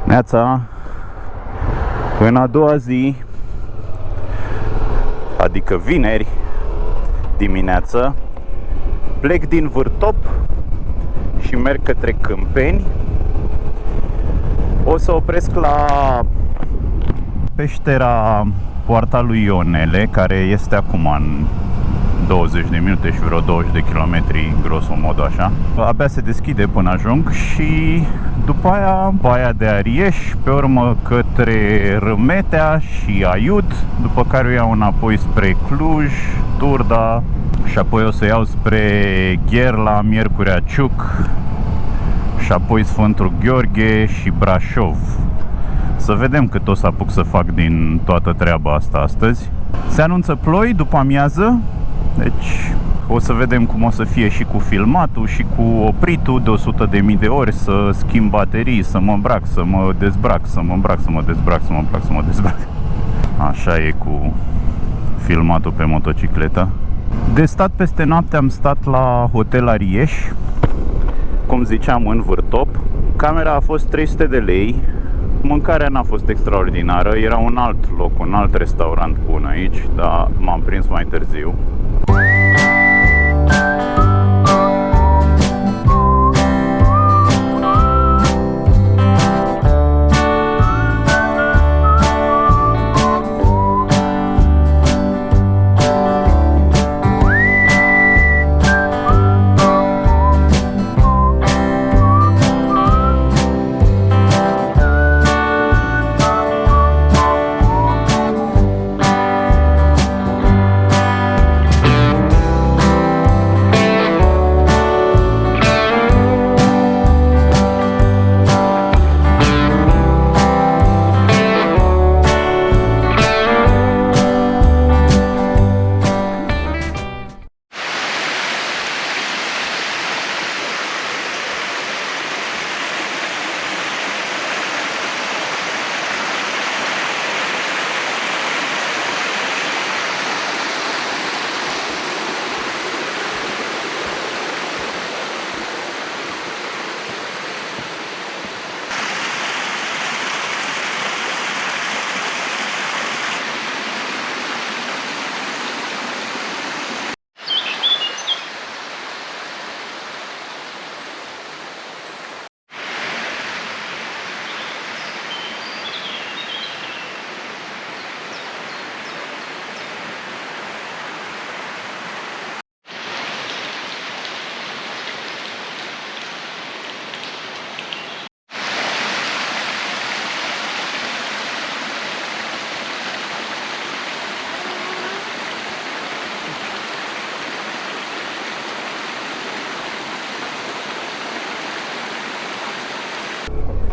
Neața, în a doua zi, adică vineri dimineață, plec din Vârtop și merg către Câmpeni. O să opresc la peștera Poarta lui Ionele, care este acum în 20 de minute și vreo 20 de kilometri, grosomodo așa. Abia se deschide până ajung și după aia Baia de Arieș, pe urmă către Râmetea și Aiud, după care o iau înapoi spre Cluj, Turda și apoi o să iau spre Gherla, Miercurea Ciuc și apoi Sfântul Gheorghe și Brașov. Să vedem cât o să apuc să fac din toată treaba asta astăzi. Se anunță ploi după amiază, deci o să vedem cum o să fie și cu filmatul și cu opritul de 100.000 de ori, să schimb baterii, să mă îmbrac, să mă dezbrac, să mă îmbrac, să mă dezbrac, să mă îmbrac, să mă dezbrac. Așa e cu filmatul pe motocicletă. De stat peste noapte am stat la Hotel Arieș, cum ziceam, în Vârtop. Camera a fost 300 de lei. Mâncarea n-a fost extraordinară, era un alt loc, un alt restaurant bun aici, dar m-am prins mai târziu.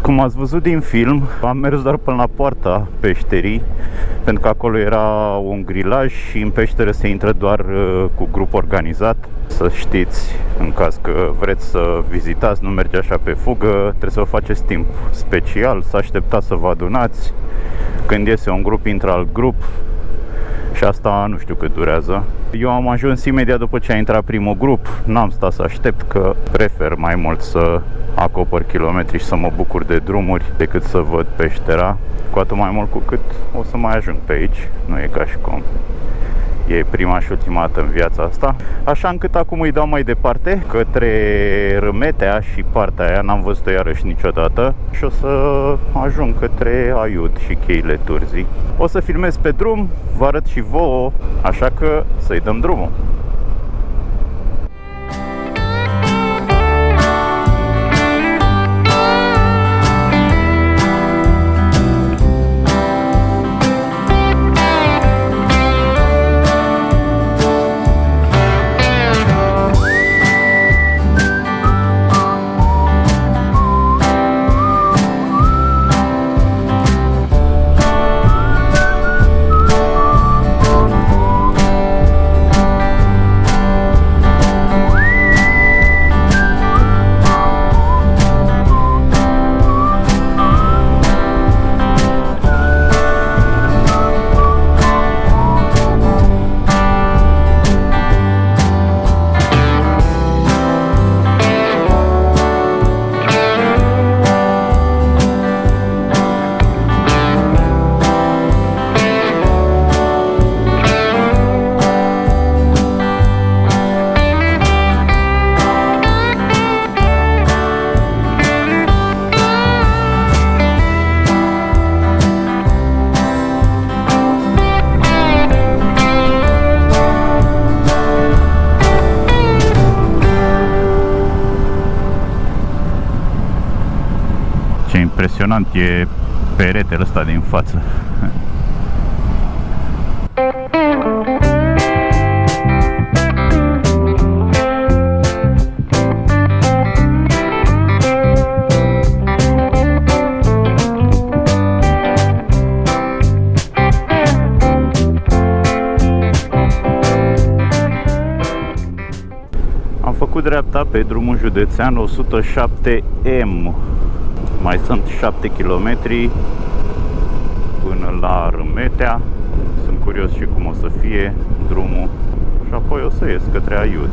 Cum ați văzut din film, am mers doar până la poarta peșterii, pentru că acolo era un grilaj și în peșteră se intră doar cu grup organizat. Să știți, în caz că vreți să vizitați, nu merge așa pe fugă, trebuie să vă faceți timp special, să așteptați să vă adunați. Când iese un grup, intră alt grup și asta nu știu cât durează. Eu am ajuns imediat după ce a intrat primul grup, n-am stat să aștept, că prefer mai mult să acopăr kilometri și să mă bucur de drumuri decât să văd peștera, cu atât mai mult cu cât o să mai ajung pe aici, nu e ca și cum e prima și ultima dată în viața asta. Așa încât acum îi dau mai departe către Râmetea și partea aia, n-am văzut-o iarăși niciodată, și o să ajung către Aiud și cheile Turzii. O să filmez pe drum, vă arăt și vouă, așa că să-i dăm drumul. impresionant e peretele ăsta din față. Am făcut dreapta pe drumul județean 107M. Mai sunt 7 km până la Râmetea. Sunt curios și cum o să fie drumul și apoi o să ies către Aiud.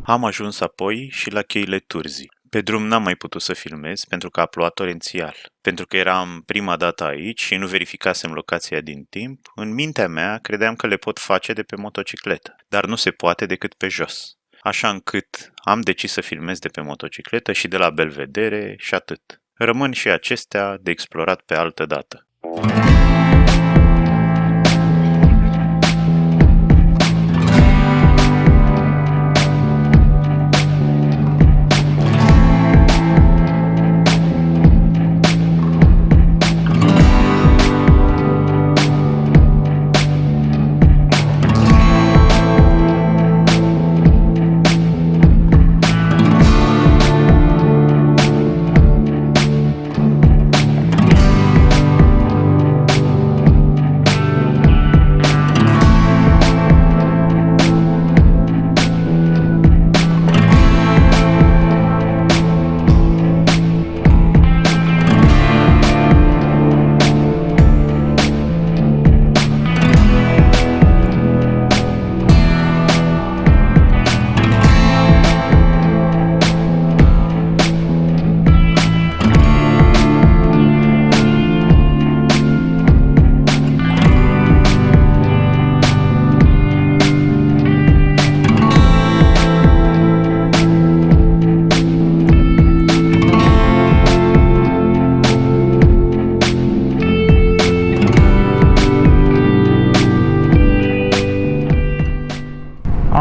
Am ajuns apoi și la cheile Turzii. Pe drum n-am mai putut să filmez pentru că a plouat torențial. Pentru că eram prima dată aici și nu verificasem locația din timp, în mintea mea credeam că le pot face de pe motocicletă, dar nu se poate decât pe jos. Așa încât am decis să filmez de pe motocicletă și de la Belvedere și atât. Rămân și acestea de explorat pe altă dată.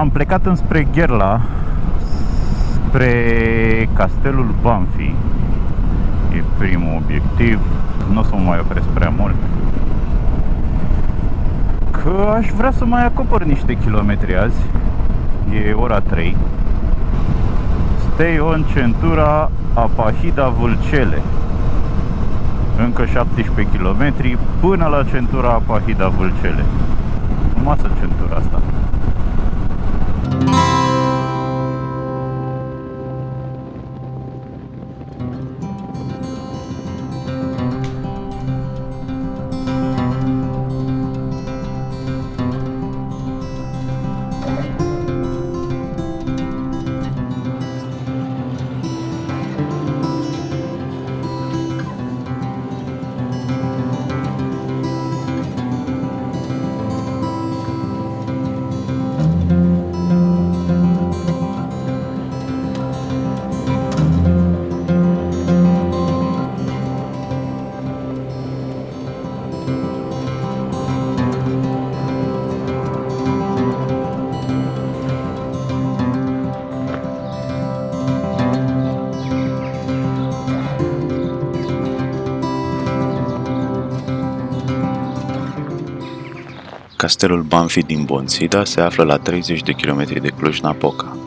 Am plecat înspre Gherla, spre Castelul Banfi. E primul obiectiv. Nu o să mă mai opresc prea mult, că aș vrea să mai acopăr niște kilometri azi. E ora 3. Stay on centura Apahida Vâlcele. Încă 17 km până la centura Apahida Vâlcele. Frumoasă centura asta. Castelul Banfi din Bonțida se află la 30 de kilometri de Cluj-Napoca.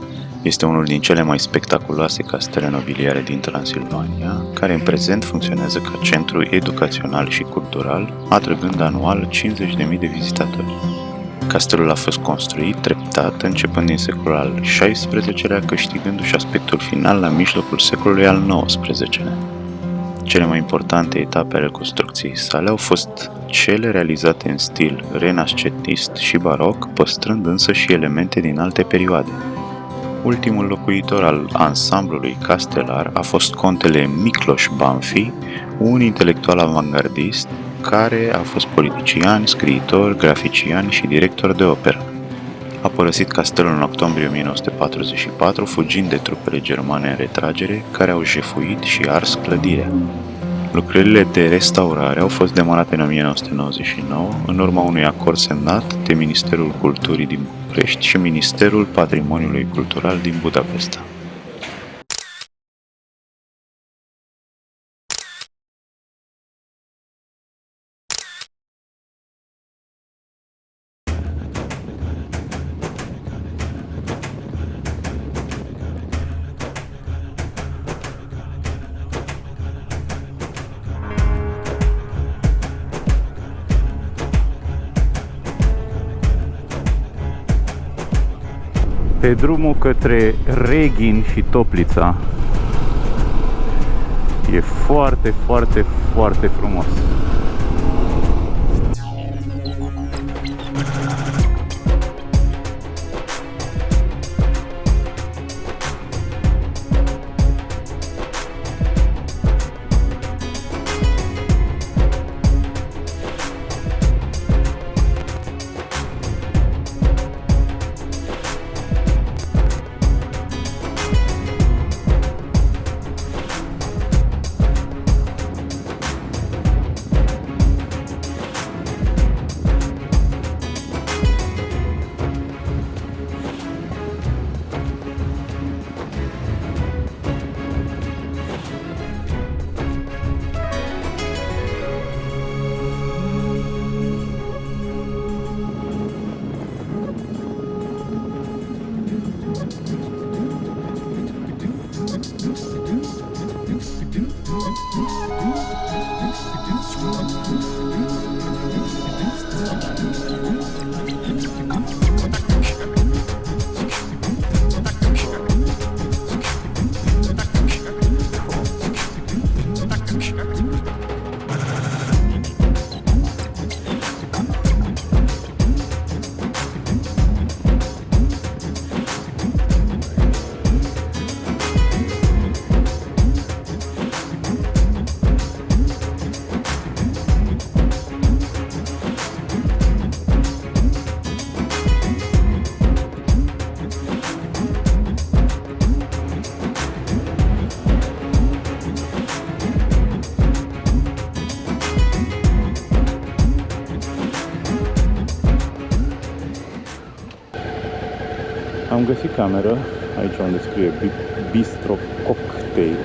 Este unul din cele mai spectaculoase castele nobiliare din Transilvania, care în prezent funcționează ca centru educațional și cultural, atrăgând anual 50.000 de vizitatori. Castelul a fost construit treptat începând din secolul al XVI-lea, câștigându-și aspectul final la mijlocul secolului al XIX-lea. Cele mai importante etape ale construcției sale au fost cele realizate în stil renascentist și baroc, păstrând însă și elemente din alte perioade. Ultimul locuitor al ansamblului castelar a fost contele Miklos Banfi, un intelectual avangardist care a fost politician, scriitor, grafician și director de operă. A părăsit castelul în octombrie 1944, fugind de trupele germane în retragere, care au jefuit și ars clădirea. Lucrările de restaurare au fost demarate în 1999, în urma unui acord semnat de Ministerul Culturii din București și Ministerul Patrimoniului Cultural din Budapesta. Pe drumul către Reghin și Toplița. E foarte, foarte, foarte frumos. Am găsit cameră, aici unde scrie Bistro Cocktail.